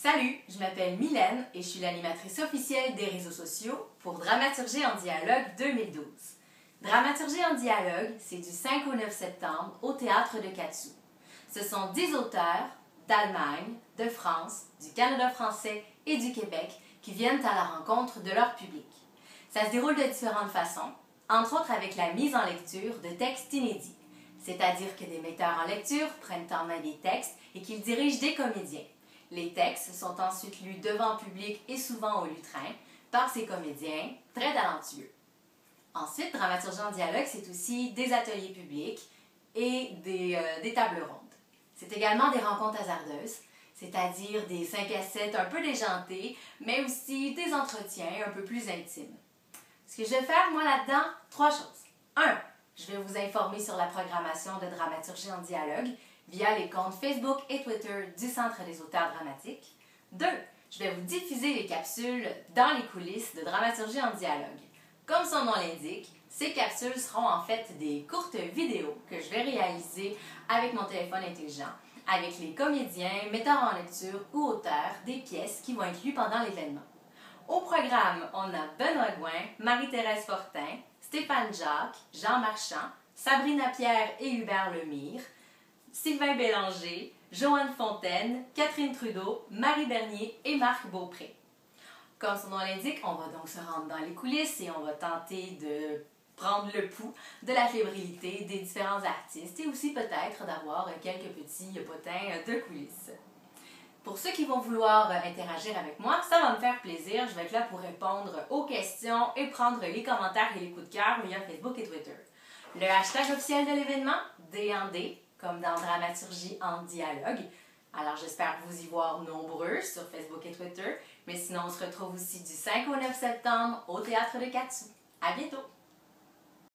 Salut, je m'appelle Mylène et je suis l'animatrice officielle des réseaux sociaux pour Dramaturgie en dialogue 2012. Dramaturgie en dialogue, c'est du 5 au 9 septembre au Théâtre de Catsou. Ce sont 10 auteurs d'Allemagne, de France, du Canada français et du Québec qui viennent à la rencontre de leur public. Ça se déroule de différentes façons, entre autres avec la mise en lecture de textes inédits, c'est-à-dire que des metteurs en lecture prennent en main des textes et qu'ils dirigent des comédiens. Les textes sont ensuite lus devant le public et souvent au lutrin par ces comédiens très talentueux. Ensuite, Dramaturgie en dialogue, c'est aussi des ateliers publics et des tables rondes. C'est également des rencontres hasardeuses, c'est-à-dire des 5 à 7 un peu déjantés, mais aussi des entretiens un peu plus intimes. Ce que je vais faire, moi, là-dedans, 3 choses. 1. Je vais vous informer sur la programmation de Dramaturgie en dialogue via les comptes Facebook et Twitter du Centre des auteurs dramatiques. 2. Je vais vous diffuser les capsules dans les coulisses de Dramaturgie en dialogue. Comme son nom l'indique, ces capsules seront en fait des courtes vidéos que je vais réaliser avec mon téléphone intelligent, avec les comédiens, metteurs en lecture ou auteurs des pièces qui vont être lues pendant l'événement. Au programme, on a Benoît Gouin, Marie-Thérèse Fortin, Stéphane Jacques, Jean Marchand, Sabrina Pierre et Hubert Lemire, Sylvain Bélanger, Joanne Fontaine, Catherine Trudeau, Marie Bernier et Marc Beaupré. Comme son nom l'indique, on va donc se rendre dans les coulisses et on va tenter de prendre le pouls de la fébrilité des différents artistes et aussi peut-être d'avoir quelques petits potins de coulisses. Pour ceux qui vont vouloir interagir avec moi, ça va me faire plaisir. Je vais être là pour répondre aux questions et prendre les commentaires et les coups de cœur via Facebook et Twitter. Le hashtag officiel de l'événement, D&D, comme dans Dramaturgie en dialogue. Alors j'espère vous y voir nombreux sur Facebook et Twitter, mais sinon on se retrouve aussi du 5 au 9 septembre au Théâtre de Catsou. À bientôt!